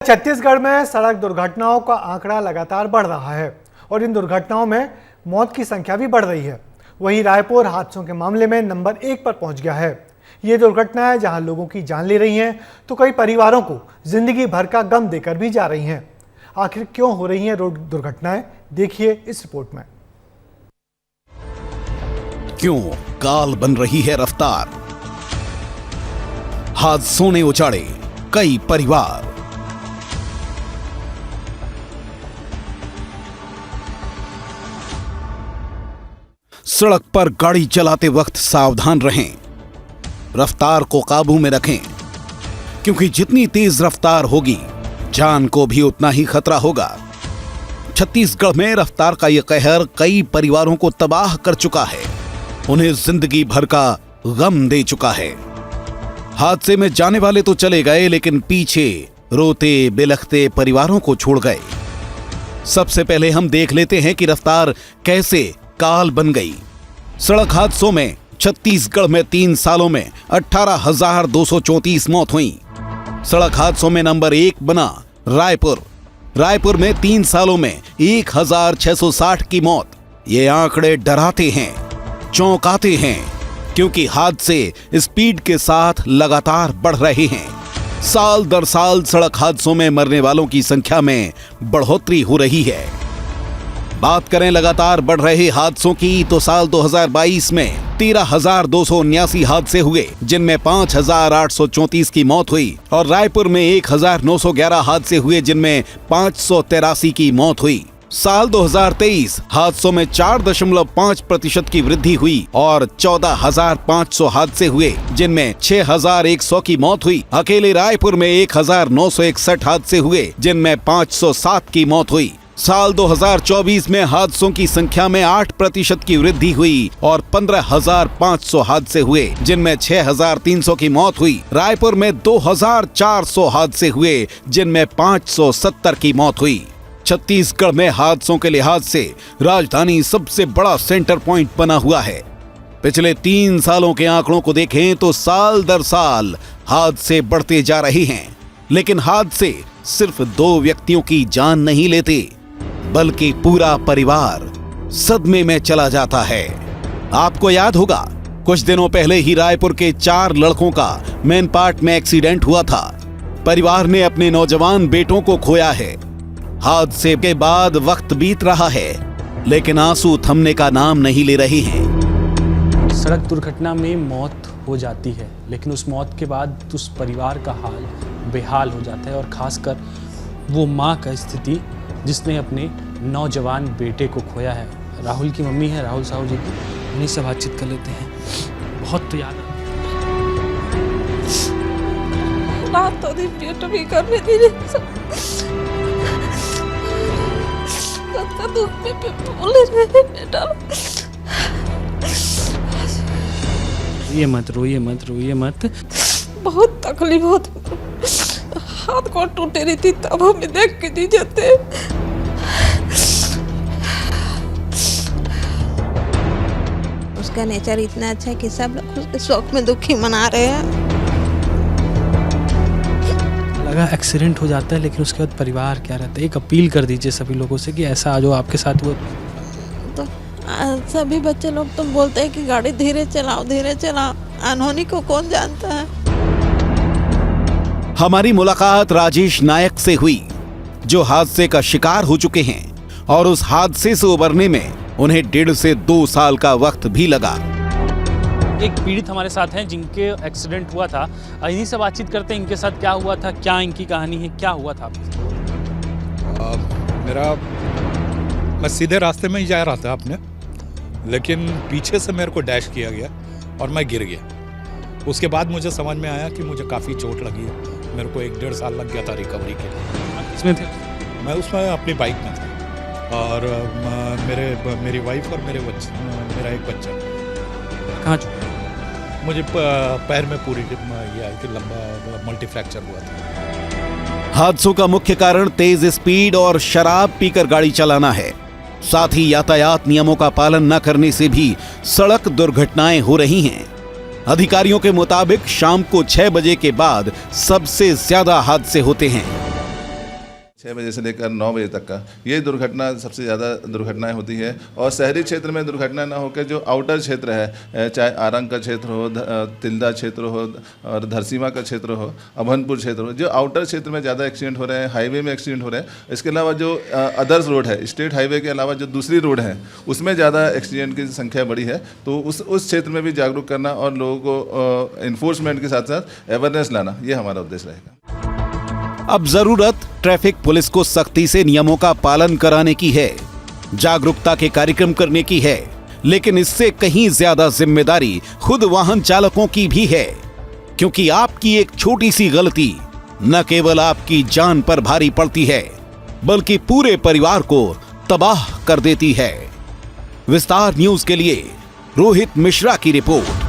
छत्तीसगढ़ में सड़क दुर्घटनाओं का आंकड़ा लगातार बढ़ रहा है और इन दुर्घटनाओं में मौत की संख्या भी बढ़ रही है। वहीं रायपुर हादसों के मामले में नंबर 1 पर पहुंच गया है। ये दुर्घटनाएं जहां लोगों की जान ले रही हैं, तो कई परिवारों को जिंदगी भर का गम देकर भी जा रही हैं। आखिर क्यों हो रही हैं रोड दुर्घटनाएं, देखिए इस रिपोर्ट में। क्यों काल बन रही है रफ्तार? हादसों ने उजाड़े कई परिवार। सड़क पर गाड़ी चलाते वक्त सावधान रहें, रफ्तार को काबू में रखें, क्योंकि जितनी तेज रफ्तार होगी जान को भी उतना ही खतरा होगा। छत्तीसगढ़ में रफ्तार का यह कहर कई परिवारों को तबाह कर चुका है, उन्हें जिंदगी भर का गम दे चुका है। हादसे में जाने वाले तो चले गए, लेकिन पीछे रोते बिलखते परिवारों को छोड़ गए। सबसे पहले हम देख लेते हैं कि रफ्तार कैसे काल बन गई। सड़क हादसों में छत्तीसगढ़ में 3 सालों में 18,234 मौत हुई। सड़क हादसों में नंबर 1 बना रायपुर। रायपुर में 3 सालों में 1,660 की मौत। ये आंकड़े डराते हैं, चौंकाते हैं, क्योंकि हादसे स्पीड के साथ लगातार बढ़ रहे हैं। साल दर साल सड़क हादसों में मरने वालों की संख्या में बढ़ोतरी हो रही है। बात करें लगातार बढ़ रहे हादसों की, तो साल 2022 में 13,279 हादसे हुए, जिनमें 5,834 की मौत हुई, और रायपुर में 1,911 हादसे हुए, जिनमें 583 की मौत हुई। साल 2023 हादसों में 4.5% की वृद्धि हुई और 14,500 हादसे हुए, जिनमें 6,100 की मौत हुई। अकेले रायपुर में 1,961 हादसे हुए, जिनमें 507 की मौत हुई। साल 2024 में हादसों की संख्या में 8% की वृद्धि हुई और 15,500 हादसे हुए, जिनमें 6,300 की मौत हुई। रायपुर में 2,400 हादसे हुए, जिनमें 570 की मौत हुई। छत्तीसगढ़ में हादसों के लिहाज से राजधानी सबसे बड़ा सेंटर पॉइंट बना हुआ है। पिछले 3 सालों के आंकड़ों को देखें तो साल दर साल हादसे बढ़ते जा रहे हैं, लेकिन हादसे सिर्फ 2 व्यक्तियों की जान नहीं लेते, बल्कि पूरा परिवार सदमे में चला जाता है। आपको याद होगा, कुछ दिनों पहले ही रायपुर के 4 लड़कों का मैनपाट में एक्सीडेंट हुआ था। परिवार ने अपने नौजवान बेटों को खोया है। हादसे के बाद वक्त बीत रहा है, लेकिन आंसू थमने का नाम नहीं ले रहे हैं। सड़क दुर्घटना में मौत हो जाती है, लेकिन उस मौत के बाद उस परिवार का हाल बेहाल हो जाता है, और खासकर वो माँ का स्थिति जिसने अपने नौजवान बेटे को खोया है। राहुल की मम्मी है, राहुल साहू जी की, उन्हीं से बातचीत कर लेते हैं। बहुत तो याद रात तो दिन पेट भी कर में धीरे दुख में बोले रहे बेटा। रोइए मत। बहुत तकलीफ होती, हाथ को टूटे रही थी, तब हमें देख के नहीं जाते। उसका नेचर इतना अच्छा है कि सब लोग उसके शौक में दुखी मना रहे हैं। लगा एक्सीडेंट हो जाता है, लेकिन उसके बाद परिवार क्या रहता है? एक अपील कर दीजिए सभी लोगों से कि ऐसा जो आपके साथ हुआ। तो सभी बच्चे लोग तो बोलते हैं कि गाड़ी धीरे चलाओ। अनहोनी को कौन जानता है। हमारी मुलाकात राजेश नायक से हुई, जो हादसे का शिकार हो चुके हैं, और उस हादसे से उबरने में उन्हें 1.5 से 2 साल का वक्त भी लगा। एक पीड़ित हमारे साथ हैं जिनके एक्सीडेंट हुआ था। इन्हीं से बातचीत करते हैं, इनके साथ क्या हुआ था, क्या इनकी कहानी है, क्या हुआ था आपके मैं सीधे रास्ते में ही जा रहा था अपने, लेकिन पीछे से मेरे को डैश किया गया और मैं गिर गया। उसके बाद मुझे समझ में आया कि मुझे काफ़ी चोट लगी है। मेरे को 1-1.5 साल लग गया था रिकवरी के लिए। इसमें थे? मैं उसमें अपनी बाइक में था, और मेरी वाइफ और मेरा एक बच्चा। कहाँ? मुझे पैर में पूरी ये आई थी, लंबा मल्टी फ्रैक्चर हुआ था। हादसों का मुख्य कारण तेज स्पीड और शराब पीकर गाड़ी चलाना है। साथ ही यातायात नियमों का पालन न करने से भी सड़क दुर्घटनाएं हो रही हैं। अधिकारियों के मुताबिक शाम को 6 बजे के बाद सबसे ज्यादा हादसे होते हैं। 6 बजे से लेकर 9 बजे तक का ये दुर्घटना सबसे ज़्यादा दुर्घटनाएं होती है। और शहरी क्षेत्र में दुर्घटना ना होकर जो आउटर क्षेत्र है, चाहे आरंग का क्षेत्र हो, तिल्दा क्षेत्र हो और धरसीमा का क्षेत्र हो, अभनपुर क्षेत्र हो, जो आउटर क्षेत्र में ज़्यादा एक्सीडेंट हो रहे हैं, हाईवे में एक्सीडेंट हो रहे हैं। इसके अलावा जो अदर्स रोड है, स्टेट हाईवे के अलावा जो दूसरी रोड है उसमें ज़्यादा एक्सीडेंट की संख्या बड़ी है। तो उस क्षेत्र में भी जागरूक करना और लोगों को इन्फोर्समेंट के साथ साथ अवेयरनेस लाना, ये हमारा उद्देश्य रहेगा। अब जरूरत ट्रैफिक पुलिस को सख्ती से नियमों का पालन कराने की है, जागरूकता के कार्यक्रम करने की है, लेकिन इससे कहीं ज्यादा जिम्मेदारी खुद वाहन चालकों की भी है, क्योंकि आपकी एक छोटी सी गलती न केवल आपकी जान पर भारी पड़ती है, बल्कि पूरे परिवार को तबाह कर देती है। विस्तार न्यूज के लिए रोहित मिश्रा की रिपोर्ट।